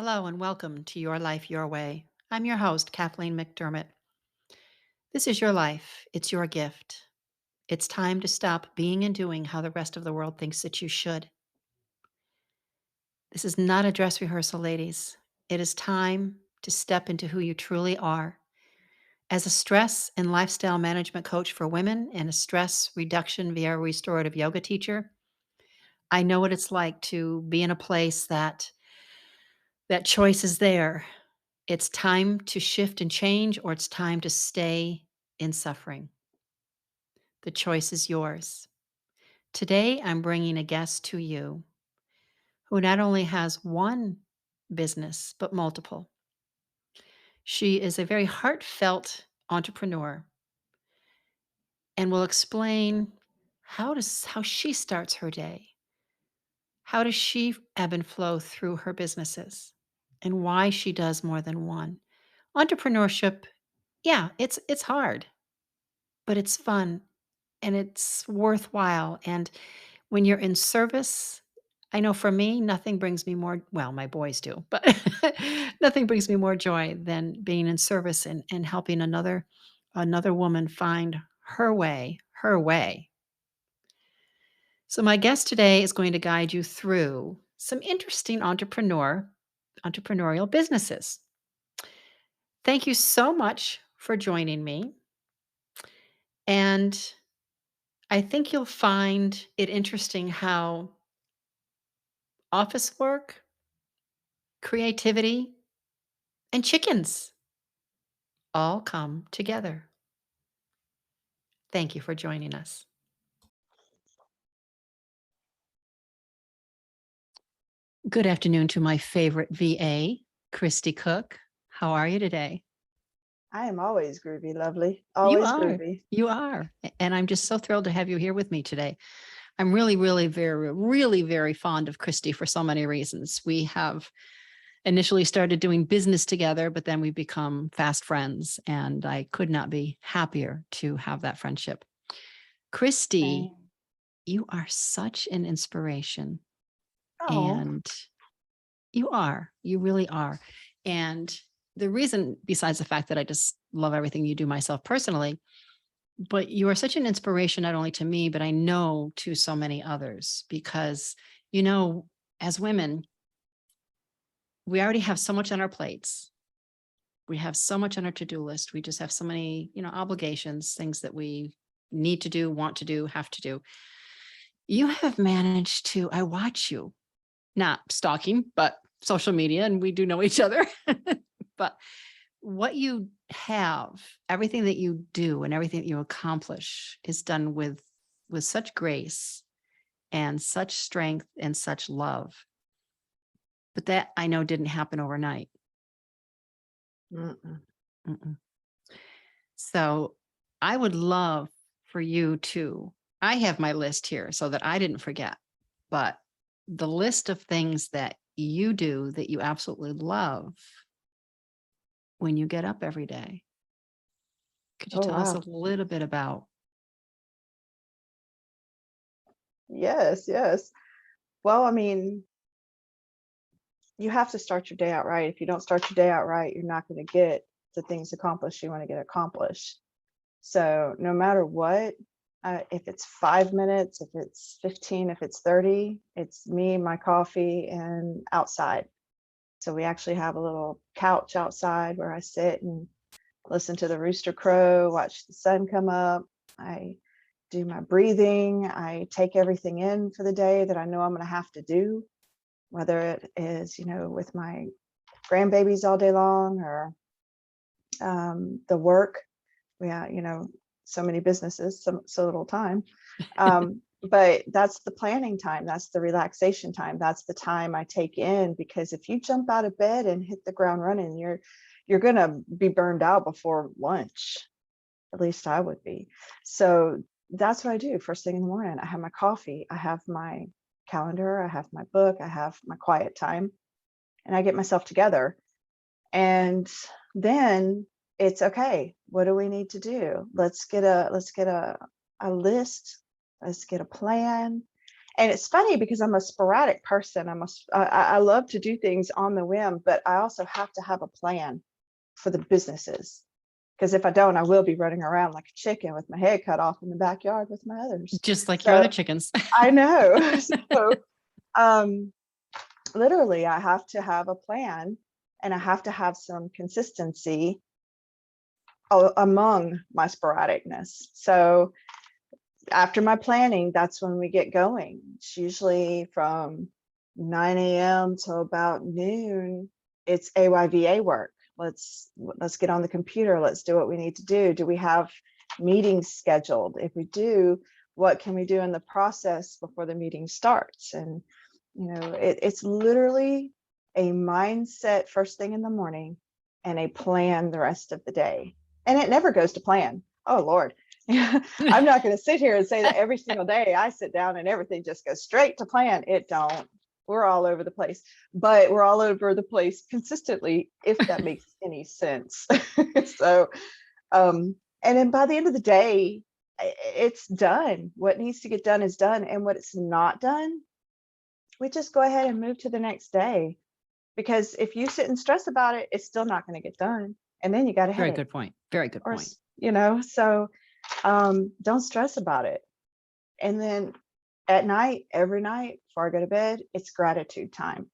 Hello and welcome to Your Life Your Way. I'm your host, Kathleen McDermott. This is your life. It's your gift. It's time to stop being and doing how the rest of the world thinks that you should. This is not a dress rehearsal, ladies. It is time to step into who you truly are. As a stress and lifestyle management coach for women and a stress reduction via restorative yoga teacher, I know what it's like to be in a place that choice is there. It's time to shift and change, or it's time to stay in suffering. The choice is yours. Today, I'm bringing a guest to you who not only has one business, but multiple. She is a very heartfelt entrepreneur and will explain how she starts her day. How does she ebb and flow through her businesses and why she does more than one. Entrepreneurship, yeah, it's hard, but it's fun and it's worthwhile. And when you're in service, I know for me, nothing brings me more, well, my boys do, but nothing brings me more joy than being in service and helping another woman find her way, her way. So my guest today is going to guide you through some interesting entrepreneurial businesses. Thank you so much for joining me. And I think you'll find it interesting how office work, creativity, and chickens all come together. Thank you for joining us. Good afternoon to my favorite VA, Kristi Cook. How are you today? I am always groovy, lovely. You Always are. groovy. You are. And I'm just so thrilled to have you here with me today. I'm really, very fond of Kristi for so many reasons. We have initially started doing business together, but then we become fast friends. And I could not be happier to have that friendship. Kristi, Same. you are such an inspiration. Oh, And you really are. And the reason, besides the fact that I just love everything you do myself personally, but you are such an inspiration, not only to me, but I know to so many others because, you know, as women, we already have so much on our plates. We have so much on our to-do list. We just have so many, obligations, things that we need to do, want to do, have to do. You have managed to, I watch you, not stalking, but social media, and we do know each other. But what you have, everything that you do and everything that you accomplish is done with such grace and such strength and such love. But that I know didn't happen overnight. mm-mm. Mm-mm. So I would love for you to, I have my list here so that I didn't forget, but the list of things that you do that you absolutely love when you get up every day. Could you Oh, tell us a wow. little bit about? Yes, yes. Well, I mean, you have to start your day out right. If you don't start your day out right, you're not going to get the things accomplished you want to get accomplished. So, no matter what, if it's 5 minutes, if it's 15, if it's 30, it's me, my coffee, and outside. So, we actually have a little couch outside where I sit and listen to the rooster crow, watch the sun come up. I do my breathing. I take everything in for the day that I know I'm going to have to do, whether it is, with my grandbabies all day long or the work. Yeah, so many businesses, so little time. But that's the planning time. That's the relaxation time. That's the time I take in because if you jump out of bed and hit the ground running, you're gonna be burned out before lunch. At least I would be. So that's what I do first thing in the morning. I have my coffee, I have my calendar, I have my book, I have my quiet time, and I get myself together. And then it's okay. What do we need to do? Let's get a list. Let's get a plan. And it's funny because I'm a sporadic person. I love to do things on the whim, but I also have to have a plan for the businesses. Because if I don't, I will be running around like a chicken with my head cut off in the backyard with my others. Just like your other So chickens. I know. So um, literally, I have to have a plan, and I have to have some consistency among my sporadicness. So after my planning, that's when we get going. It's usually from 9 a.m. till about noon. It's AYVA work. Let's get on the computer. Let's do what we need to do. Do we have meetings scheduled? If we do, what can we do in the process before the meeting starts? And it's literally a mindset first thing in the morning and a plan the rest of the day. And it never goes to plan. Oh Lord. I'm not going to sit here and say that every single day I sit down and everything just goes straight to plan. It don't. We're all over the place, but we're all over the place consistently, if that makes any sense. So, and then by the end of the day, it's done. What needs to get done is done. And what it's not done, we just go ahead and move to the next day. Because if you sit and stress about it, it's still not going to get done. And then you got a Very headache. good point. Very good Or, point. so don't stress about it. And then at night, every night before I go to bed, it's gratitude time.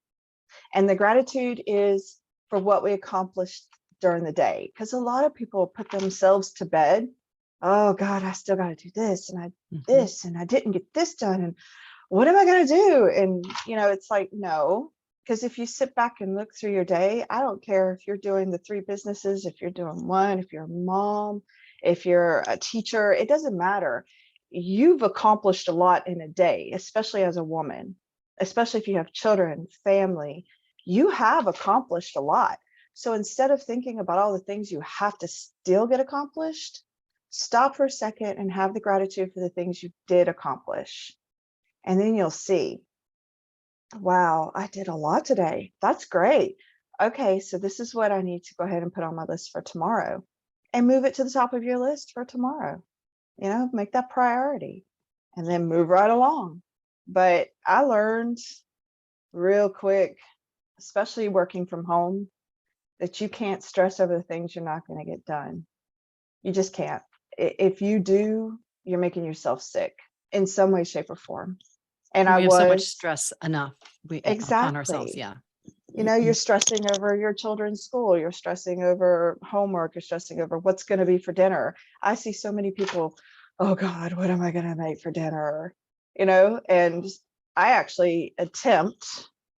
And the gratitude is for what we accomplished during the day. Because a lot of people put themselves to bed. Oh God, I still got to do this and this, and I didn't get this done. And what am I going to do? And, it's like, no, because if you sit back and look through your day, I don't care if you're doing the 3 businesses, if you're doing one, if you're a mom, if you're a teacher, it doesn't matter. You've accomplished a lot in a day, especially as a woman, especially if you have children, family, you have accomplished a lot. So instead of thinking about all the things you have to still get accomplished, stop for a second and have the gratitude for the things you did accomplish. And then you'll see, wow, I did a lot today. That's great. Okay, so this is what I need to go ahead and put on my list for tomorrow, and move it to the top of your list for tomorrow. Make that priority and then move right along. But I learned real quick, especially working from home, that you can't stress over the things you're not going to get done. You just can't. If you do, you're making yourself sick in some way, shape, or form. And I We have so much was stress enough upon ourselves. exactly. Yeah. You're stressing over your children's school, you're stressing over homework, you're stressing over what's going to be for dinner. I see so many people, oh God, what am I going to make for dinner? And I actually attempt,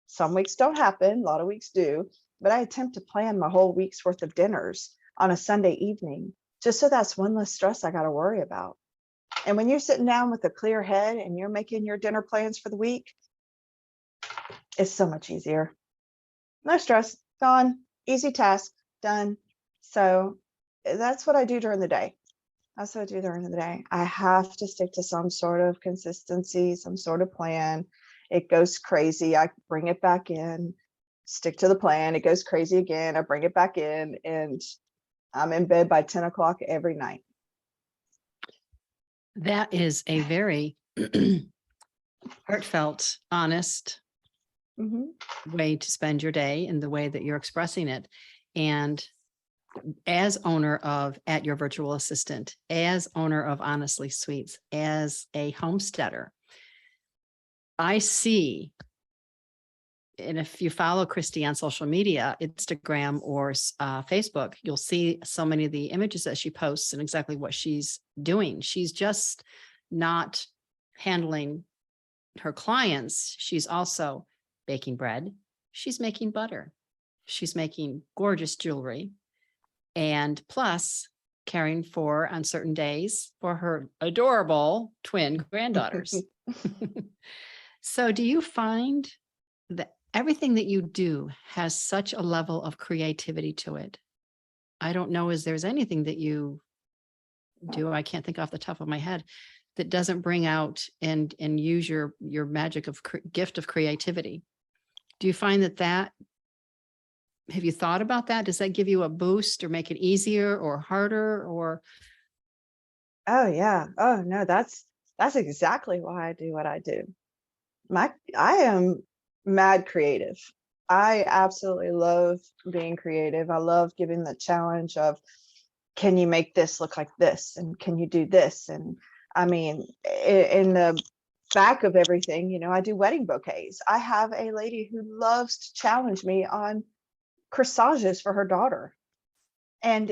some weeks don't happen, a lot of weeks do, but I attempt to plan my whole week's worth of dinners on a Sunday evening, just so that's one less stress I got to worry about. And when you're sitting down with a clear head and you're making your dinner plans for the week, it's so much easier. No stress, gone, easy task, done. So that's what I do during the day. That's what I do during the day. I have to stick to some sort of consistency, some sort of plan. It goes crazy, I bring it back in, stick to the plan. It goes crazy again, I bring it back in, and I'm in bed by 10 o'clock every night. That is a very heartfelt, honest way to spend your day in the way that you're expressing it. And as owner of At Your Virtual Assistant, as owner of Honestly Sweets, as a homesteader, I see, and if you follow Kristi on social media, Instagram or Facebook, you'll see so many of the images that she posts and exactly what she's doing. She's just not handling her clients. She's also baking bread. She's making butter. She's making gorgeous jewelry. And plus caring for, on certain days, for her adorable twin granddaughters. So do you find that everything that you do has such a level of creativity to it? I don't know if there's anything that you do, I can't think off the top of my head, that doesn't bring out and use your magic of gift of creativity. Do you find that have you thought about that? Does that give you a boost or make it easier or harder or? Oh yeah. Oh no, that's exactly why I do what I do. I am mad creative. I absolutely love being creative. I love giving the challenge of, can you make this look like this? And can you do this? And I mean, in the back of everything, I do wedding bouquets. I have a lady who loves to challenge me on corsages for her daughter, and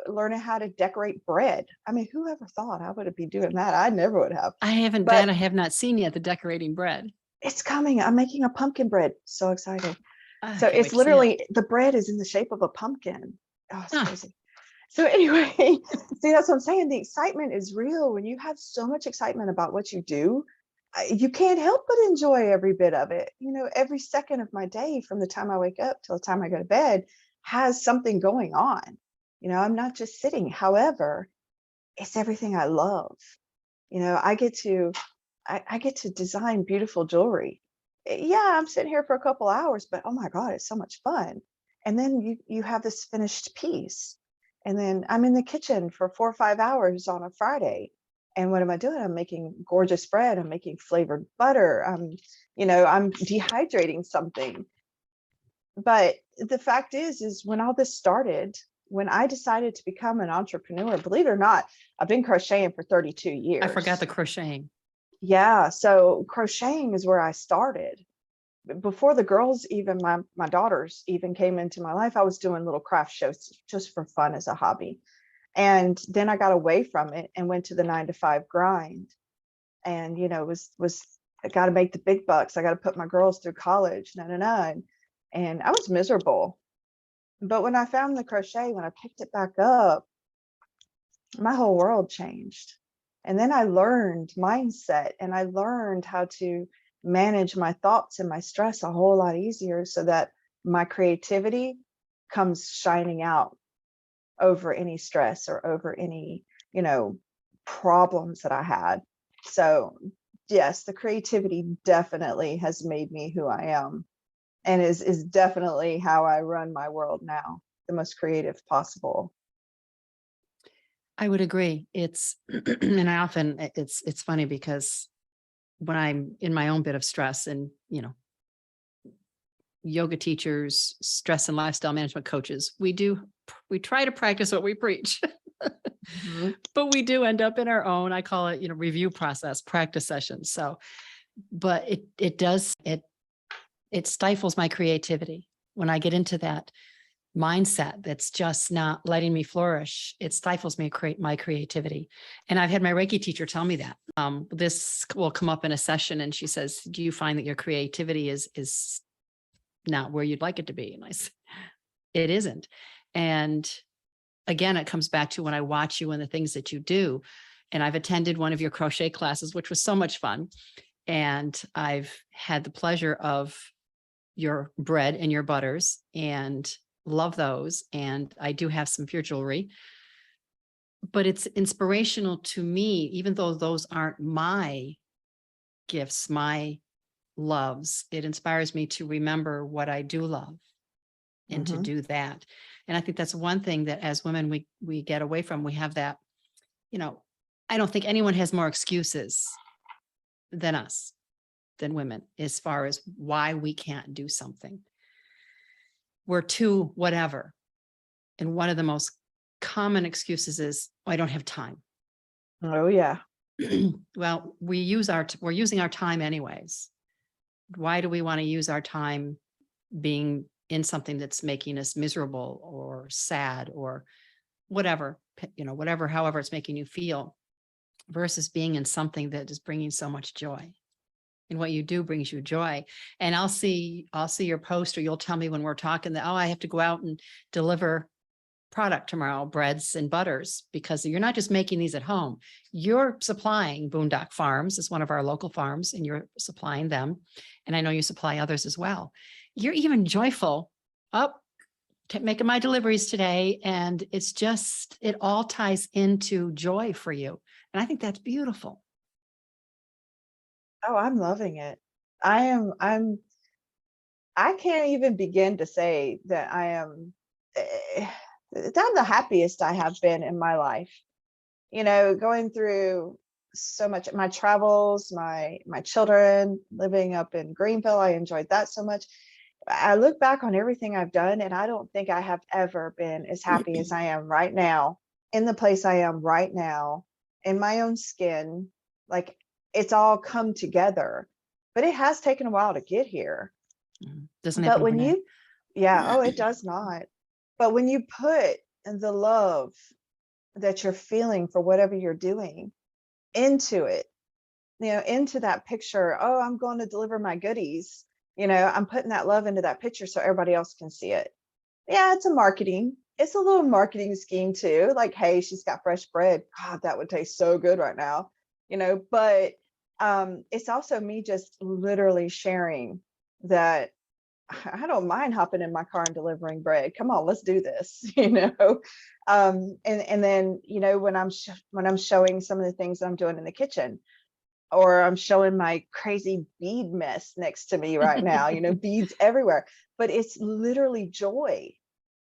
learning how to decorate bread. I mean, who ever thought I would be doing that? I never would have. I But have not seen yet, the decorating bread. it's coming. I'm making a pumpkin bread. So excited. I So can't wait it's to see it. literally, the bread is in the shape of a pumpkin. Oh, it's Huh. crazy. So anyway, see, that's what I'm saying. The excitement is real. When you have so much excitement about what you do, you can't help but enjoy every bit of it. Every second of my day, from the time I wake up till the time I go to bed, has something going on. I'm not just sitting. However, it's everything I love. I get to I get to design beautiful jewelry. Yeah, I'm sitting here for a couple hours, but oh my God, it's so much fun. And then you have this finished piece. And then I'm in the kitchen for 4 or 5 hours on a Friday. And what am I doing? I'm making gorgeous bread. I'm making flavored butter. I'm dehydrating something. But the fact is when all this started, when I decided to become an entrepreneur, believe it or not, I've been crocheting for 32 I forgot years. the crocheting. Yeah, so crocheting is where I started. Before the girls, even my daughters even came into my life, I was doing little craft shows just for fun as a hobby. And then I got away from it and went to the 9 to 5 grind. And was I got to make the big bucks. I got to put my girls through college. No, no, no. And I was miserable. But when I found the crochet, when I picked it back up, my whole world changed. And then I learned mindset, and I learned how to manage my thoughts and my stress a whole lot easier, so that my creativity comes shining out over any stress or over any, problems that I had. So, yes, the creativity definitely has made me who I am, and is definitely how I run my world now, the most creative possible. I would agree. It's and I often it's funny because when I'm in my own bit of stress and, yoga teachers, stress and lifestyle management coaches, we try to practice what we preach. Mhm. But we do end up in our own, I call it, review process, practice sessions. So, but it stifles my creativity when I get into that mindset that's just not letting me flourish. It stifles me, create my creativity. And I've had my Reiki teacher tell me that. This will come up in a session and she says, do you find that your creativity is not where you'd like it to be? And I said, it isn't. And again, it comes back to when I watch you and the things that you do. And I've attended one of your crochet classes, which was so much fun. And I've had the pleasure of your bread and your butters and love those. And I do have some pure jewelry, but it's inspirational to me, even though those aren't my gifts, my loves. It inspires me to remember what I do love and to Mhm. do that. And I think that's one thing that as women, we get away from. We have that, you know, I don't think anyone has more excuses than us, than women, as far as why we can't do something. We're too whatever. And one of the most common excuses is, "Oh, I don't have time." Oh, yeah. Well, we're using our time anyways. Why do we want to use our time being in something that's making us miserable or sad or whatever, whatever, however it's making you feel, versus being in something that is bringing so much joy? And what you do brings you joy. And I'll see your post, or you'll tell me when we're talking that, oh, I have to go out and deliver product tomorrow, breads and butters, because you're not just making these at home. You're supplying Boondock Farms is one of our local farms, and you're supplying them. And I know you supply others as well. You're even joyful up making my deliveries today. And it all ties into joy for you. And I think that's beautiful. Oh, I'm loving it. I can't even begin to say that I am I'm the happiest I have been in my life. Going through so much. My travels, my children living up in Greenville, I enjoyed that so much. I look back on everything I've done, and I don't think I have ever been as happy as I am right now, in the place I am right now, in my own skin. Like, it's all come together, but it has taken a while to get here. Doesn't But happen when overnight. you, yeah, oh, it does not. But when you put the love that you're feeling for whatever you're doing into it, into that picture, oh, I'm going to deliver my goodies. I'm putting that love into that picture so everybody else can see it. Yeah, it's a little marketing scheme too. Like, hey, she's got fresh bread. God, that would taste so good right now. But it's also me just literally sharing that I don't mind hopping in my car and delivering bread. Come on, let's do this. And then when I'm showing some of the things I'm doing in the kitchen, or I'm showing my crazy bead mess next to me right now, beads everywhere, but it's literally joy.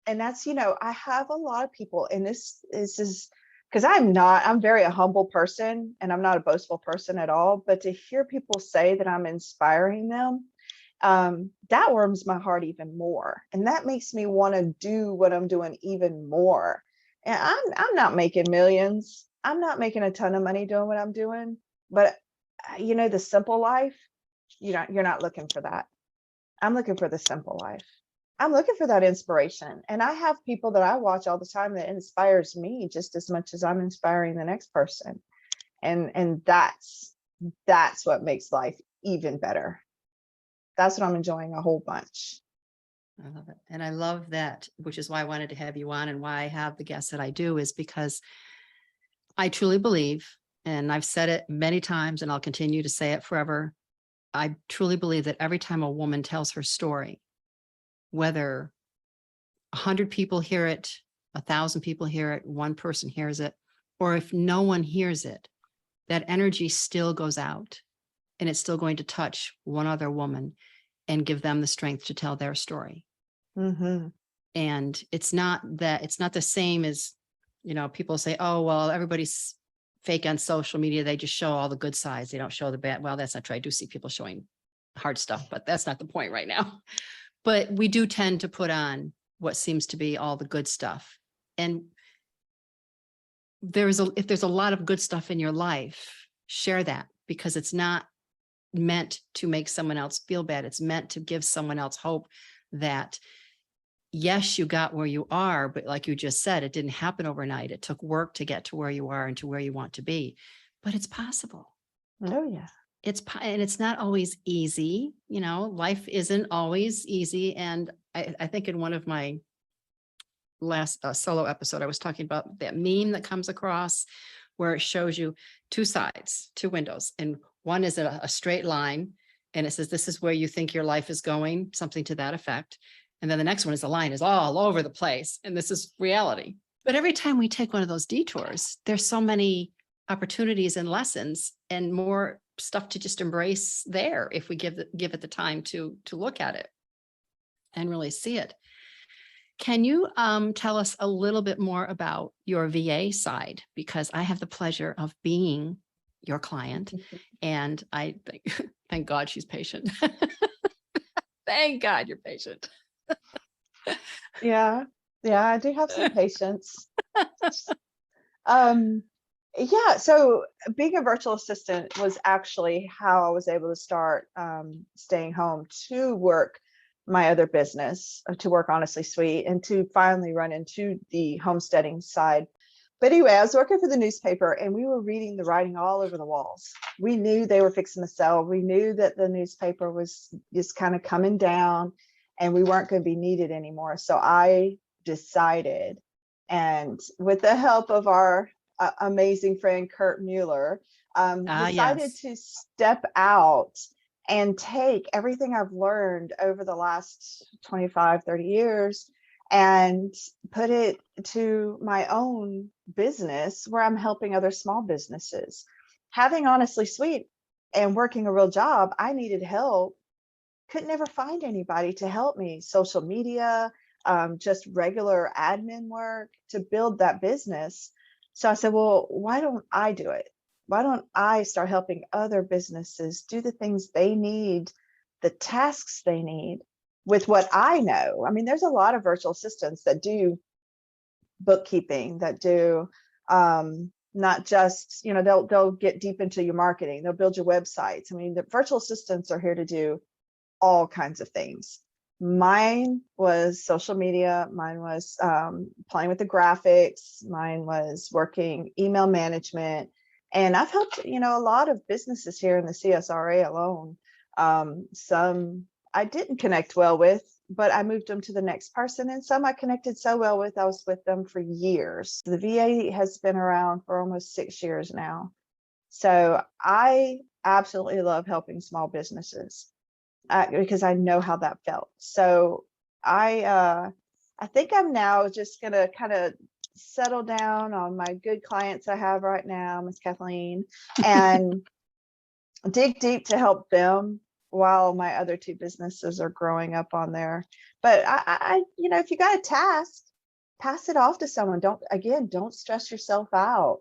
And that's, I have a lot of people, and this is because I'm very a humble person, and I'm not a boastful person at all. But to hear people say that I'm inspiring them, that warms my heart even more. And that makes me want to do what I'm doing even more. And I'm not making millions. I'm not making a ton of money doing what I'm doing, but the simple life, you're not looking for that. I'm looking for the simple life. I'm looking for that inspiration. And I have people that I watch all the time that inspires me just as much as I'm inspiring the next person. And that's what makes life even better. That's what I'm enjoying a whole bunch. I love it. And I love that, which is why I wanted to have you on, and why I have the guests that I do, is because I truly believe, and I've said it many times and I'll continue to say it forever. I truly believe that every time a woman tells her story, whether 100 people hear it, 1,000 people hear it, one person hears it, or if no one hears it, that energy still goes out, and it's still going to touch one other woman and give them the strength to tell their story. Mm-hmm. And it's not the same as, people say, oh, well, everybody's fake on social media. They just show all the good sides. They don't show the bad. Well, that's not true. I do see people showing hard stuff, but that's not the point right now. But we do tend to put on what seems to be all the good stuff. And if there's a lot of good stuff in your life, share that, because it's not meant to make someone else feel bad. It's meant to give someone else hope that, yes, you got where you are, but like you just said, it didn't happen overnight. It took work to get to where you are and to where you want to be, but it's possible. Oh, yeah. And it's not always easy. Life isn't always easy. And I think in one of my last solo episode, I was talking about that meme that comes across where it shows you two sides, two windows, and one is a straight line, and it says, this is where you think your life is going, something to that effect. And then the next one is the line is all over the place, and this is reality. But every time we take one of those detours, there's so many opportunities and lessons and more stuff to just embrace there, if we give it the time to look at it and really see it. Can you tell us a little bit more about your VA side? Because I have the pleasure of being your client, and I think, thank God she's patient. Thank God you're patient. Yeah. Yeah, I do have some patience. Yeah, so being a virtual assistant was actually how I was able to start staying home to work my other business, to work Honestly Sweet, and to finally run into the homesteading side. But anyway, I was working for the newspaper, and we were reading the writing all over the walls. We knew they were fixing to sell. We knew that the newspaper was just kind of coming down, and we weren't going to be needed anymore. So I decided, and with the help of our amazing friend Kurt Mueller, decided Yes. to step out and take everything I've learned over the last 25, 30 years and put it to my own business, where I'm helping other small businesses. Having Honestly Sweet and working a real job, I needed help. Could never find anybody to help me. Social media, just regular admin work to build that business. So I said, well, why don't I do it? Why don't I start helping other businesses do the things they need, the tasks they need with what I know? I mean, there's a lot of virtual assistants that do bookkeeping, that do not just, they'll get deep into your marketing, they'll build your websites. I mean, the virtual assistants are here to do all kinds of things. Mine was social media. Mine was playing with the graphics. Mine was working email management. And I've helped, a lot of businesses here in the CSRA alone. Some I didn't connect well with, but I moved them to the next person. And some I connected so well with, I was with them for years. The VA has been around for almost 6 years now. So I absolutely love helping small businesses because I know how that felt. So I think I'm now just gonna kind of settle down on my good clients I have right now, Miss Kathleen, and dig deep to help them while my other two businesses are growing up on there. But if you got a task, pass it off to someone. Don't stress yourself out.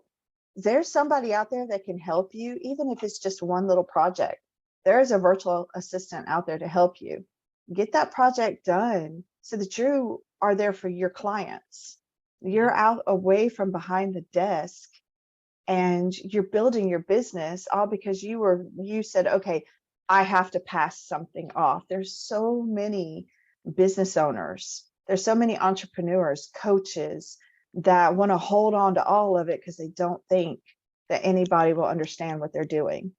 There's somebody out there that can help you, even if it's just one little project. There is a virtual assistant out there to help you get that project done so that you are there for your clients. You're out away from behind the desk and you're building your business all because you said, okay, I have to pass something off. There's so many business owners, there's so many entrepreneurs, coaches that want to hold on to all of it because they don't think that anybody will understand what they're doing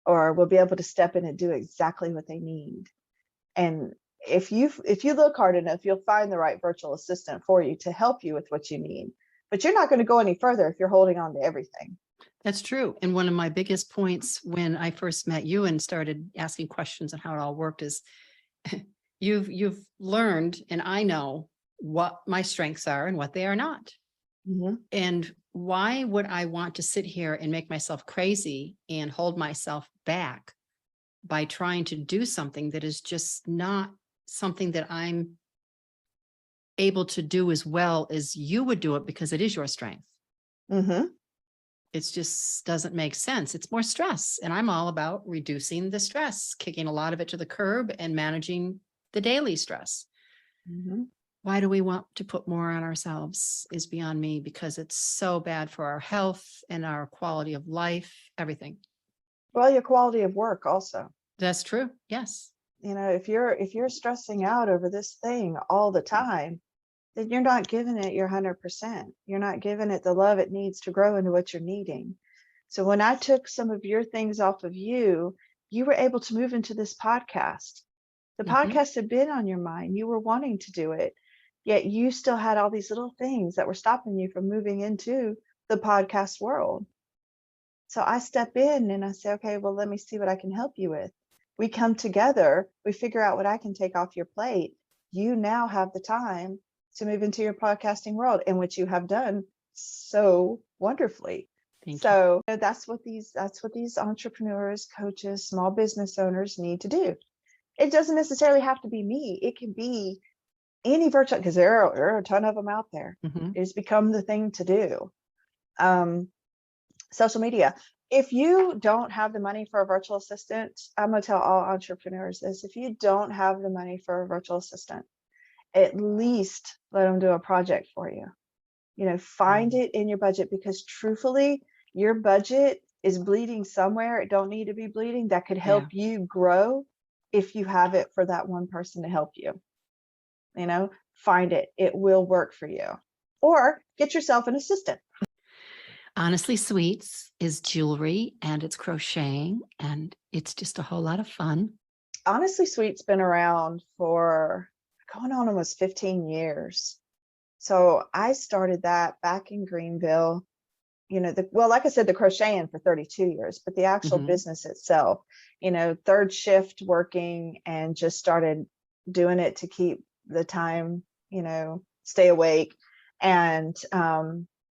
or will be able to step in and do exactly what they need. And if you look hard enough, you'll find the right virtual assistant for you to help you with what you need. But you're not going to go any further if you're holding on to everything. That's true. And one of my biggest points when I first met you and started asking questions on how it all worked is you've learned, and I know what my strengths are and what they are not. Mm-hmm. And why would I want to sit here and make myself crazy and hold myself back by trying to do something that is just not something that I'm able to do as well as you would do it, because it is your strength. Mm-hmm. It just doesn't make sense. It's more stress. And I'm all about reducing the stress, kicking a lot of it to the curb and managing the daily stress. Mm-hmm. Why do we want to put more on ourselves is beyond me, because it's so bad for our health and our quality of life, everything. Well, your quality of work also. That's true. Yes. If you're stressing out over this thing all the time, then you're not giving it your 100%. You're not giving it the love it needs to grow into what you're needing. So when I took some of your things off of you, you were able to move into this podcast. The podcast had been on your mind. You were wanting to do it, yet you still had all these little things that were stopping you from moving into the podcast world. So I step in and I say, okay, well, let me see what I can help you with. We come together, we figure out what I can take off your plate. You now have the time to move into your podcasting world, in which you have done so wonderfully. Thank you. That's what these entrepreneurs, coaches, small business owners need to do. It doesn't necessarily have to be me. It can be any virtual, because there are a ton of them out there. It's become the thing to do. Social media. If you don't have the money for a virtual assistant, I'm going to tell all entrepreneurs this: if you don't have the money for a virtual assistant, at least let them do a project for you. Find it in your budget, because truthfully, your budget is bleeding somewhere. It don't need to be bleeding. That could help you grow if you have it for that one person to help you. Find it. It will work for you. Or get yourself an assistant. Honestly Sweets is jewelry, and it's crocheting, and it's just a whole lot of fun. Honestly Sweet's been around for going on almost 15 years. So I started that back in Greenville. Like I said, the crocheting for 32 years, but the actual business itself, third shift working, and just started doing it to keep the time, stay awake. And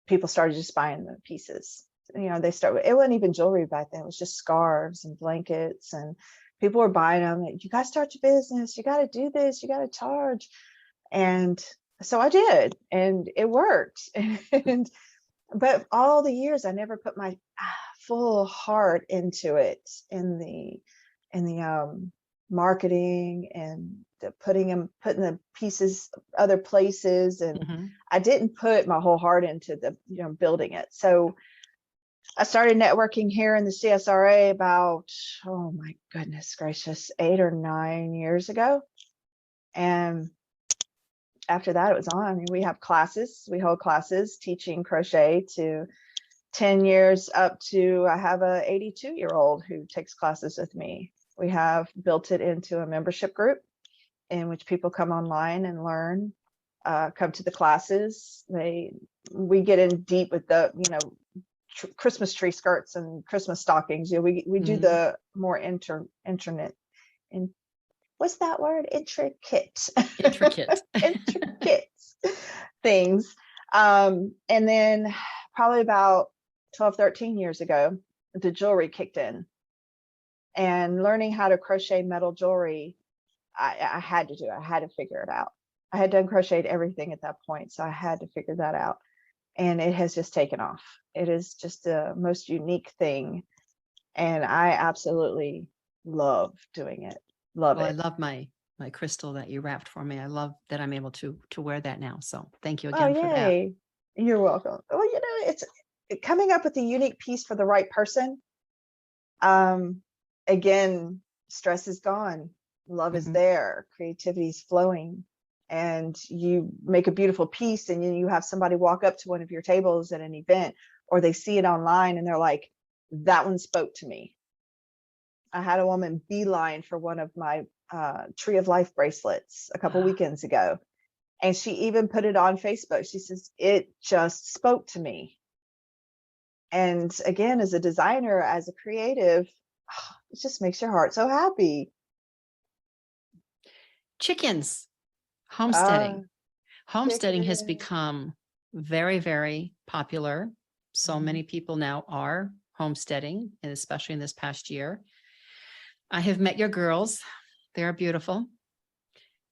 people started just buying the pieces. It wasn't even jewelry back then. It was just scarves and blankets, and people were buying them. You got to start your business. You got to do this. You got to charge. And so I did, and it worked. But all the years, I never put my full heart into it, in the marketing and the putting the pieces other places, and Mhm. I didn't put my whole heart into the building it. So I started networking here in the CSRA about, oh my goodness gracious, 8 or 9 years ago. And after that, it was on. I mean, we have classes, we hold classes teaching crochet to 10 years up to, I have a 82-year-old who takes classes with me. We have built it into a membership group in which people come online and learn, come to the classes. We get in deep with the, Christmas tree skirts and Christmas stockings. We do Mhm. the more internet, and what's that word? Intricate, Intricate. intricate things. And then probably about 12, 13 years ago, the jewelry kicked in, and learning how to crochet metal jewelry, I had to do it. I had to figure it out. I had done crocheted everything at that point, so I had to figure that out. And it has just taken off. It is just the most unique thing. And I absolutely love doing it. Love Well, I it. love my crystal that you wrapped for me. I love that I'm able to wear that now. So thank you Oh, again for that. yay. You're welcome. Well, it's coming up with a unique piece for the right person. Um, again, stress is gone. Love is Mhm. there. Creativity is flowing. And you make a beautiful piece, and you have somebody walk up to one of your tables at an event, or they see it online and they're like, that one spoke to me. I had a woman beeline for one of my Tree of Life bracelets a couple weekends ago. And she even put it on Facebook. She says, it just spoke to me. And again, as a designer, as a creative, it just makes your heart so happy. Chickens, Ah, homesteading. Homesteading has chicken. become very, very popular. So Mhm. many people now are homesteading, and especially in this past year. I have met your girls. They are beautiful.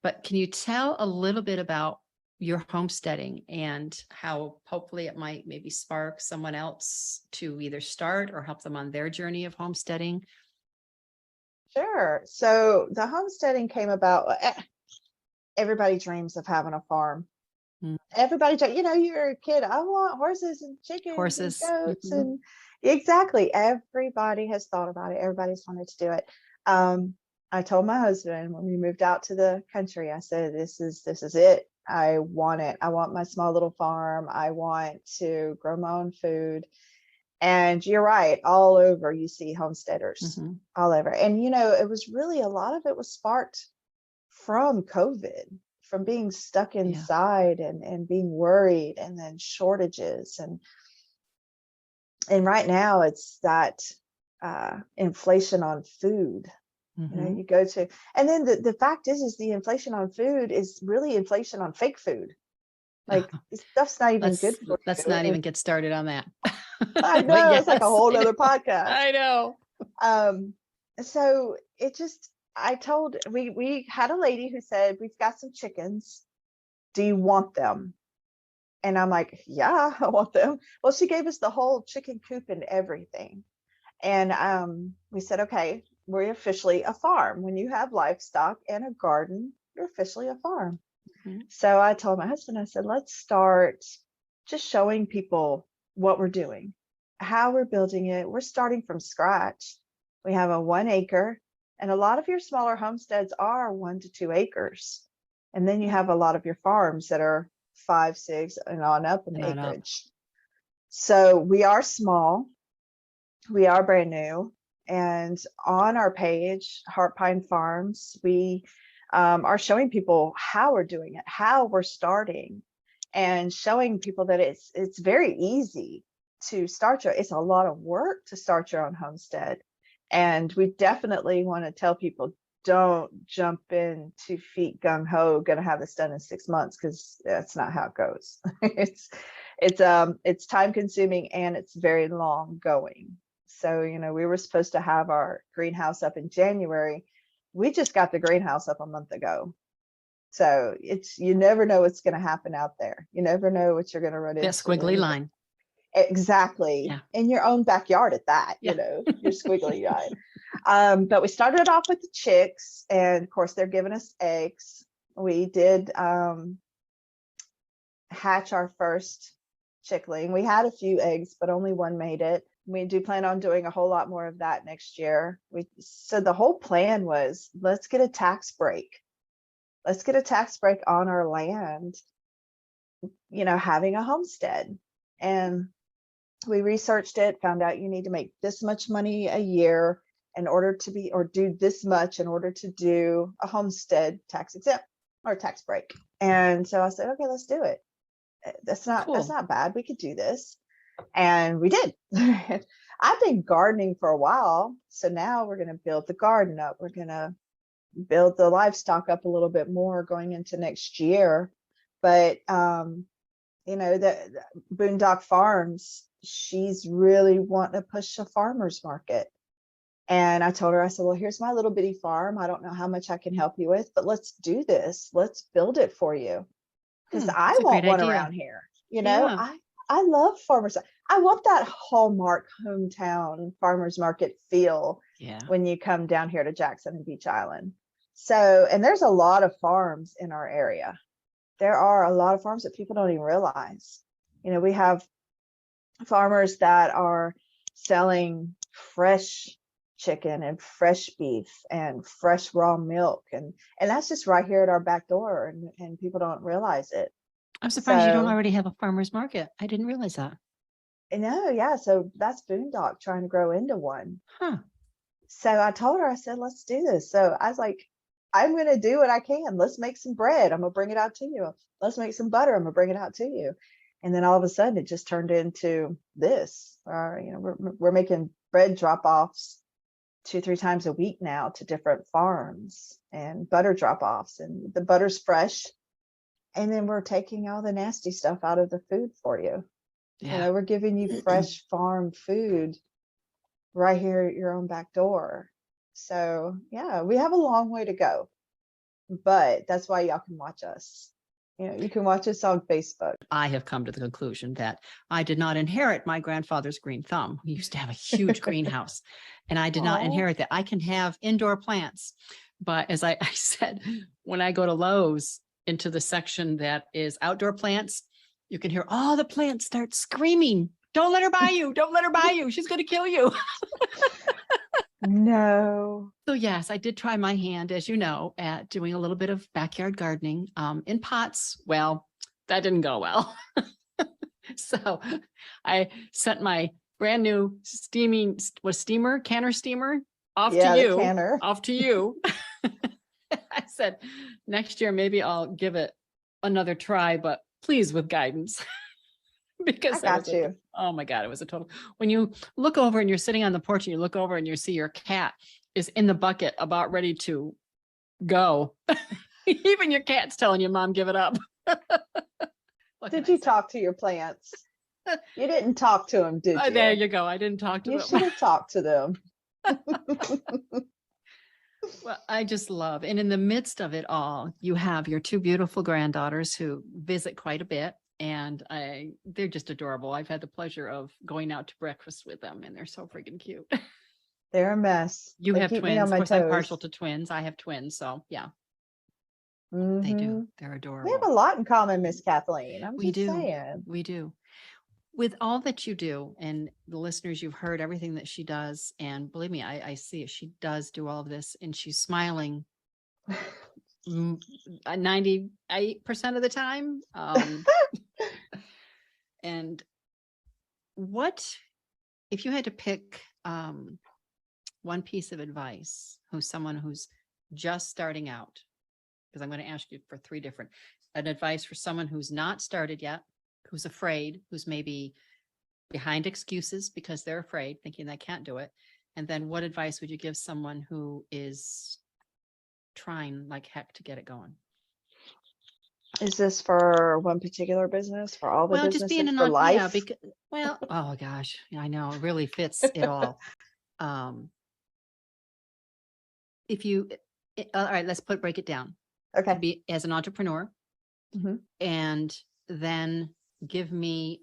But can you tell a little bit about your homesteading and how hopefully it might maybe spark someone else to either start or help them on their journey of homesteading? Sure. So the homesteading came about. Everybody dreams of having a farm. Mm. Everybody, you're a kid. I want horses and chickens and Horses. goats, Mhm. and exactly. Everybody has thought about it. Everybody's wanted to do it. Um, I told my husband when we moved out to the country, I said, this is it. I want it. I want my small little farm. I want to grow my own food. And you're right, all over you see homesteaders Mhm. all over. And it was really, a lot of it was sparked from COVID, from being stuck Yeah. inside and being worried, and then shortages, and right now it's that inflation on food. Mhm. You go to, and then the fact is the inflation on food is really inflation on fake food. Like, this stuff's not even good Let's for let's you. not even get started on that. I But know, it's like a yes, whole I nother know. podcast. I know. Um, so it just, I told, we had a lady who said, we've got some chickens. Do you want them? And I'm like, yeah, I want them. Well, she gave us the whole chicken coop and everything. And we said, okay, we're officially a farm. When you have livestock and a garden, you're officially a farm. Mhm. So I told my husband, I said, let's start just showing people what we're doing, how we're building it. We're starting from scratch. We have a 1 acre, and a lot of your smaller homesteads are 1 to 2 acres. And then you Yeah. have a lot of your farms that are 5, 6, and on up in And on up. acreage. So we are small, we are brand new. And on our page, Heart Pine Farms, we are showing people how we're doing it, how we're starting, and showing people that it's very easy to start it's a lot of work to start your own homestead. And we definitely want to tell people, don't jump in 2 feet gung ho, gonna have this done in 6 months, because that's not how it goes. It's time consuming, and it's very long going. So, we were supposed to have our greenhouse up in January. We just got the greenhouse up a month ago. So you never know what's going to happen out there. You never know what you're going to run That into. squiggly line. Exactly. Yeah. In your own backyard at that, Yeah. your squiggly eye. But we started off with the chicks, and of course they're giving us eggs. We did hatch our first chickling. We had a few eggs, but only one made it. We do plan on doing a whole lot more of that next year. So the whole plan was, let's get a tax break. Let's get a tax break on our land, having a homestead. And we researched it, found out you need to make this much money a year in order to be, or do this much in order to do a homestead tax exempt or tax break. And so I said, okay, let's do it. That's Cool. not bad. We could do this. And we did. I've been gardening for a while. So now we're going to build the garden up. We're going to build the livestock up a little bit more going into next year. But, the Boondock Farms, she's really wanting to push a farmer's market. And I told her, I said, well, here's my little bitty farm. I don't know how much I can help you with, but let's do this. Let's build it for you. Because I That's a want great one idea. around here. Yeah. I love farmers. I want that Hallmark hometown farmers market feel Yeah. when you come down here to Jackson and Beach Island. So, and there's a lot of farms in our area. There are a lot of farms that people don't even realize. We have farmers that are selling fresh chicken and fresh beef and fresh raw milk, and that's just right here at our back door, and people don't realize it. I'm surprised you don't So, already have a farmer's market. I didn't realize that. no, yeah, so that's Boondock trying to grow into one. Huh. So I told her, I said, let's do this. So I was like, I'm going to do what I can. Let's make some bread. I'm going to bring it out to you. Let's make some butter. I'm going to bring it out to you. And then all of a sudden it just turned into this. We're making bread drop-offs 2-3 times a week now to different farms, and butter drop-offs, and the butter's fresh. And then we're taking all the nasty stuff out of the food for you. Yeah. We're giving you fresh farm food right here at your own back door. So yeah, we have a long way to go, but that's why y'all can watch us. You can watch us on Facebook. I have come to the conclusion that I did not inherit my grandfather's green thumb. He used to have a huge greenhouse, and I did not Aw. inherit that. I can have indoor plants, but as I said, when I go to Lowe's into the section that is outdoor plants, you can hear all the plants start screaming, "Don't let her buy you. Don't let her buy you. She's going to kill you." No. So yes, I did try my hand, as you know, at doing a little bit of backyard gardening in pots. Well, that didn't go well. So I sent my brand new canner steamer off Yeah, to the you, canner. off to you. I said, next year, maybe I'll give it another try, but please with guidance. Because I got you. oh my God, it was a total, when you look over and you're sitting on the porch and you look over and you see your cat is in the bucket about ready to go. Even your cat's telling you, Mom, give it up. Did you talk to your plants? You didn't talk to them, did you? There you go. I didn't talk to You them. should have talked to them. Well, I just love, and in the midst of it all, you have your 2 beautiful granddaughters who visit quite a bit, and they're just adorable. I've had the pleasure of going out to breakfast with them, and they're so freaking cute. They're a mess. You They have keep me twins. on Of my course, I'm toes. partial to twins. I have twins, so yeah, they do. They're We have adorable. a lot in common, Miss Kathleen. I'm We just do. saying. We do. With all that you do, and the listeners, you've heard everything that she does, and believe me, I see it. She does do all of this, and she's smiling 98% of the time. And what, if you had to pick one piece of advice, who's someone who's just starting out, because I'm going to ask you for 3 different, an advice for someone who's not started yet, who's afraid, who's maybe behind excuses because they're afraid, thinking they can't do it. And then what advice would you give someone who is trying like heck to get it going? Is this for one particular business, for all the Well, just being businesses, an for life? yeah, because oh gosh, I know it really fits it all. If you, all right, let's break it down. Okay. Be as an entrepreneur, Mhm. and then give me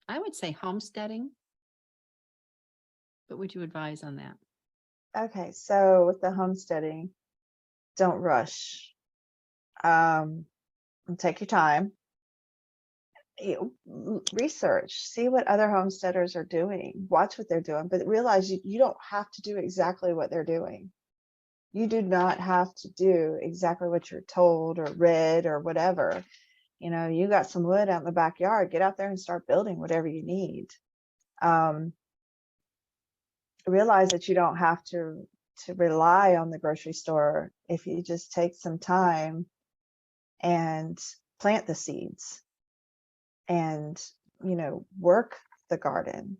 I would say homesteading. What would you advise on that? Okay, so with the homesteading, don't rush. Um, take your time. Research, see what other homesteaders are doing, watch what they're doing, but realize you don't have to do exactly what they're doing. You do not have to do exactly what you're told or read or whatever. You got some wood out in the backyard, get out there and start building whatever you need. Realize that you don't have to rely on the grocery store if you just take some time and plant the seeds and work the garden.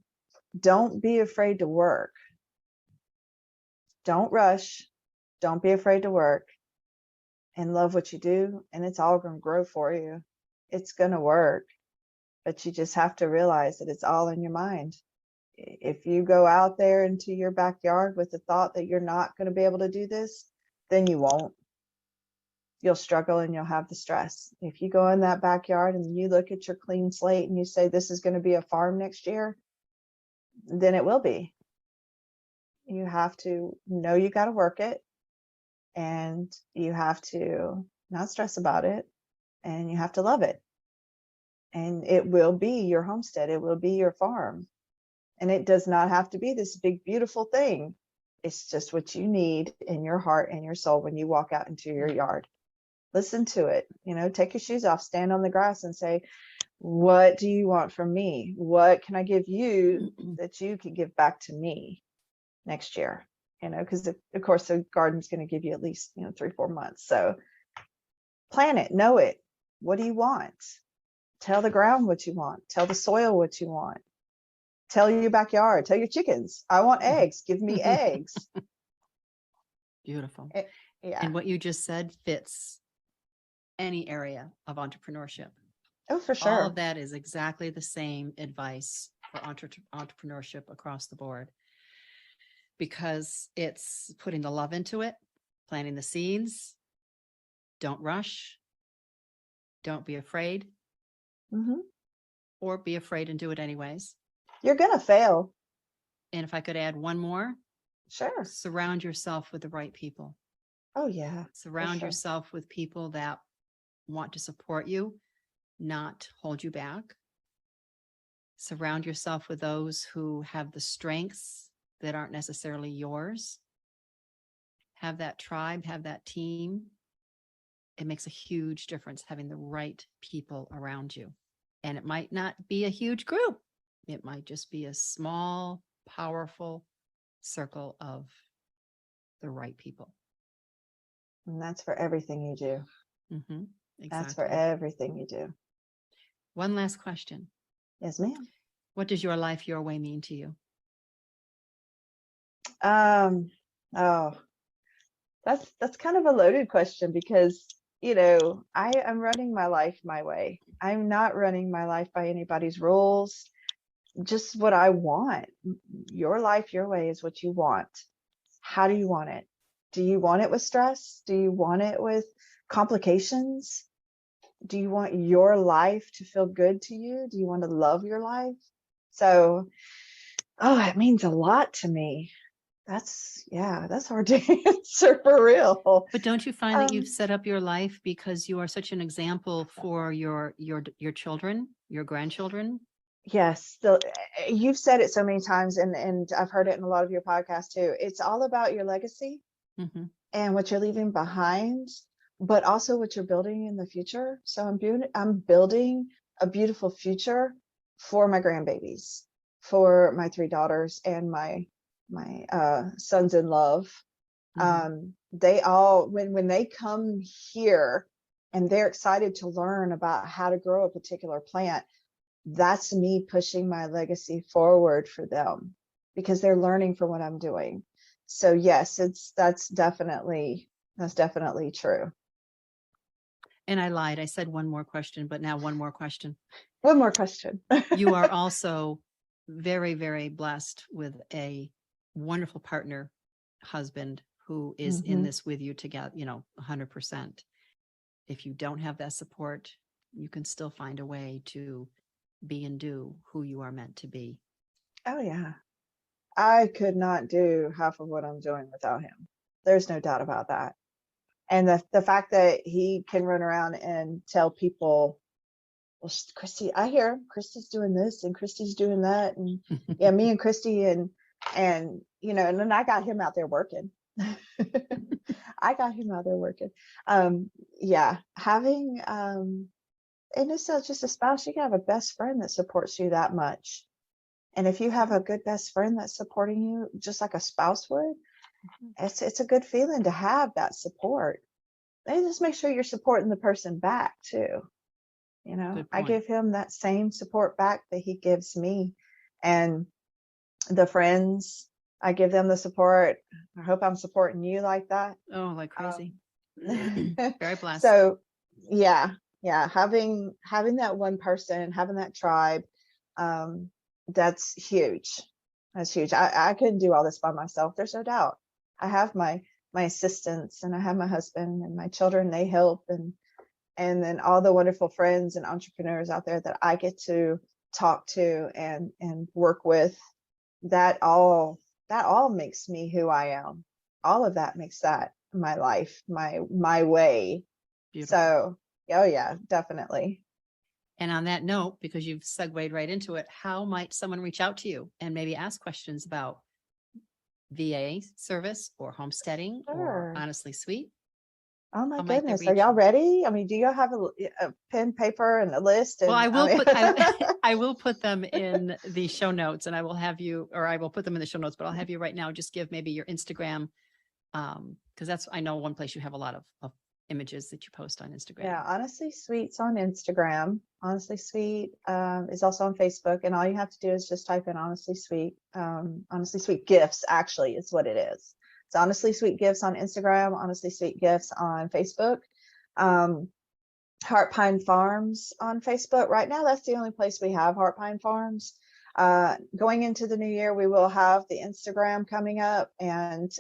Don't be afraid to work. Don't rush. Don't be afraid to work, and love what you do, and it's all going to grow for you. It's going to work, but you just have to realize that it's all in your mind. If you go out there into your backyard with the thought that you're not going to be able to do this, then you won't. You'll struggle and you'll have the stress. If you go in that backyard and you look at your clean slate and you say, this is going to be a farm next year, then it will be. You have to know you got to work it, and you have to not stress about it, and you have to love it. And it will be your homestead. It will be your farm. And it does not have to be this big, beautiful thing. It's just what you need in your heart and your soul when you walk out into your yard. Listen to it. Take your shoes off, stand on the grass and say, what do you want from me? What can I give you that you can give back to me next year? Because of course the garden's going to give you at least 3-4 months. So plan it, know it. What do you want? Tell the ground what you want. Tell the soil what you want. Tell your backyard. Tell your chickens, I want eggs. Give me eggs. Beautiful. Yeah. And what you just said fits any area of entrepreneurship. Oh, for All sure. of that is exactly the same advice for entrepreneurship across the board, because it's putting the love into it, planting the seeds. Don't rush. Don't be afraid, or be afraid and do it anyways. You're going to fail. And if I could add one more, Sure. surround yourself with the right people. Oh, yeah. Surround yourself with people that want to support you, not hold you back. Surround yourself with those who have the strengths that aren't necessarily yours. Have that tribe, have that team. It makes a huge difference having the right people around you. And it might not be a huge group. It might just be a small, powerful circle of the right people. And that's for everything you do. Exactly. That's for everything you do. One last question. Yes, ma'am. What does your life your way mean to you? Oh, that's kind of a loaded question, because I am running my life my way. I'm not running my life by anybody's rules, just what I want. Your life your way is what you want. How do you want it? Do you want it with stress? Do you want it with complications? Do you want your life to feel good to you? Do you want to love your life? So, it means a lot to me. That's hard to answer for real. But don't you find that you've set up your life because you are such an example for your children, your grandchildren? Yes, you've said it so many times, and I've heard it in a lot of your podcasts too. It's all about your legacy and what you're leaving behind, but also what you're building in the future. So I'm building a beautiful future for my grandbabies, for my 3 daughters and my sons in love. They all, when they come here and they're excited to learn about how to grow a particular plant, that's me pushing my legacy forward for them, because they're learning from what I'm doing. So yes, that's definitely true. And I lied. I said one more question, but now one more question. One more question. You are also very, very blessed with a wonderful partner, husband, who is in this with you together, 100%. If you don't have that support, you can still find a way to be and do who you are meant to be. Oh yeah. I could not do half of what I'm doing without him. There's no doubt about that. And the fact that he can run around and tell people, well, Kristi, I hear Kristi's doing this and Kristi's doing that, and yeah, me and Kristi and and then I got him out there working. I got him out there working. Yeah, having and it's not just a spouse. You can have a best friend that supports you that much. And if you have Sure. a good best friend that's supporting you, just like a spouse would, Mhm. it's a good feeling to have that support. And just make sure you're supporting the person back too. Good I point. give him that same support back that he gives me. And the friends, I give them the support. I hope I'm supporting you like that. Oh, like crazy. Um, Very blessed. so yeah, yeah, having that one person, having that tribe, um, that's huge. That's huge. I couldn't do all this by myself. There's no doubt. I have my assistants and I have my husband and my children, they help, and then all the wonderful friends and entrepreneurs out there that I get to talk to and work with, that all that all makes me who I am. All of that makes that my life, my way. Beautiful. So, oh yeah, definitely. And on that note, because you've segued right into it, how might someone reach out to you and maybe ask questions about VA service or homesteading or Sure. honestly sweet? Oh my How might they goodness. Are reach y'all you? ready? I mean, do y'all have a pen, paper, and a list? Well, And I I will mean, put I will put them in the show notes and I will have you, or I will put them in the show notes, but I'll have you right now just give maybe your Instagram. Because that's, I know one place you have a lot of images that you post on Instagram. yeah, Honestly Sweet's on Instagram. Honestly Sweet is also on Facebook, and all you have to do is just type in Honestly Sweet. Honestly Sweet Gifts actually is what it is. It's Honestly Sweet Gifts on Instagram, Honestly Sweet Gifts on Facebook. Um, Heart Pine Farms on Facebook. Right now, that's the only place we have Heart Pine Farms. Going into the new year, we will have the Instagram coming up, and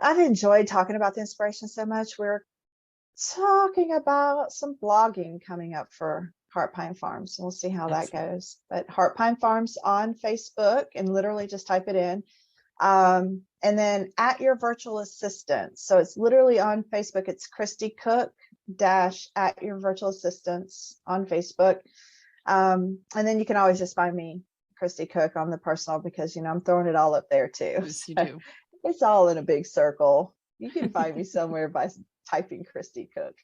I've enjoyed talking about the inspiration so much. We're talking about some blogging coming up for Heart Pine Farms. We'll see how that Excellent. goes. But Heart Pine Farms on Facebook, and literally just type it in. And then at your virtual assistant. So it's literally on Facebook. It's Kristi Cook dash at your virtual assistants on Facebook. And then you can always just find me, Kristi Cook, on the personal, because I'm throwing it all up there too. Yes, you So do. it's all in a big circle. You can find me somewhere by typing Kristi Cook.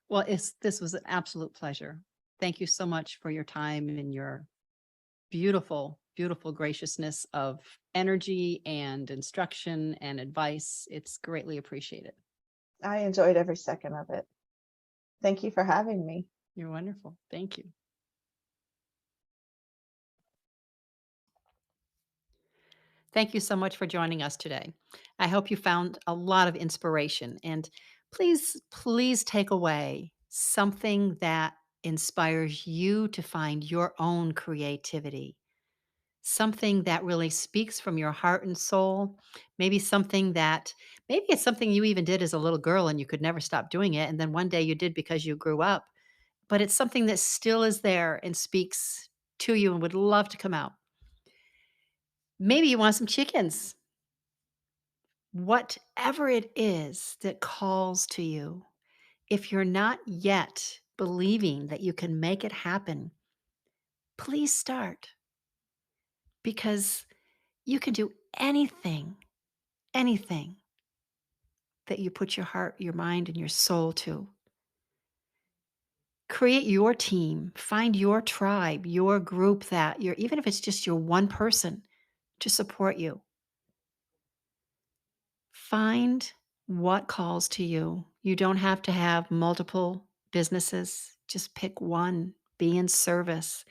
Well, this was an absolute pleasure. Thank you so much for your time and your beautiful, beautiful graciousness of energy and instruction and advice. It's greatly appreciated. I enjoyed every second of it. Thank you for having me. You're wonderful. Thank you. Thank you so much for joining us today. I hope you found a lot of inspiration and please, please take away something that inspires you to find your own creativity, something that really speaks from your heart and soul. Maybe something that, maybe it's something you even did as a little girl and you could never stop doing it. And then one day you did because you grew up, but it's something that still is there and speaks to you and would love to come out. Maybe you want some chickens. Whatever it is that calls to you, if you're not yet believing that you can make it happen, please start because you can do anything, anything that you put your heart, your mind, and your soul to. Create your team, find your tribe, your group that you're, even if it's just your one person to support you. Find what calls to you. You don't have to have multiple businesses, just pick one. Be in service.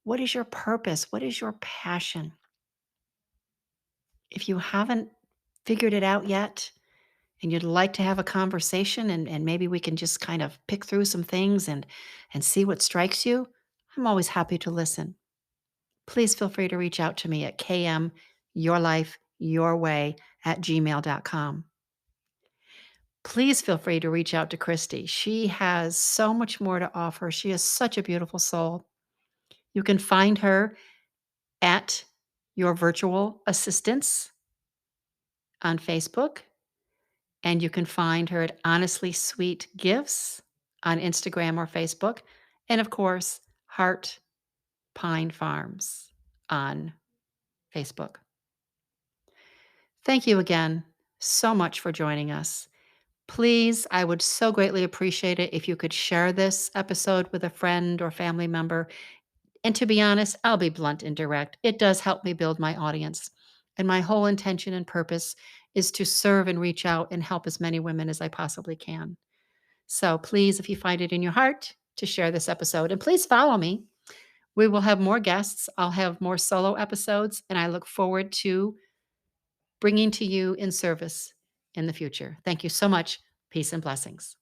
What is your purpose? What is your passion? If you haven't figured it out yet and you'd like to have a conversation and maybe we can just kind of pick through some things and see what strikes you, I'm always happy to listen. Please feel free to reach out to me at kmyourlifeyourway@gmail.com. please feel free to reach out to Kristi. She has so much more to offer. She is such a beautiful soul. You can find her at Your Virtual Assistants on Facebook, and you can find her at Honestly Sweet Gifts on Instagram or Facebook, and of course, Heart Pine Farms on Facebook. Thank you again so much for joining us. Please, I would so greatly appreciate it if you could share this episode with a friend or family member. And to be honest, I'll be blunt and direct. It does help me build my audience. And my whole intention and purpose is to serve and reach out and help as many women as I possibly can. So please, if you find it in your heart, to share this episode. And please follow me. We will have more guests. I'll have more solo episodes, and I look forward to bringing to you in service in the future. Thank you so much. Peace and blessings.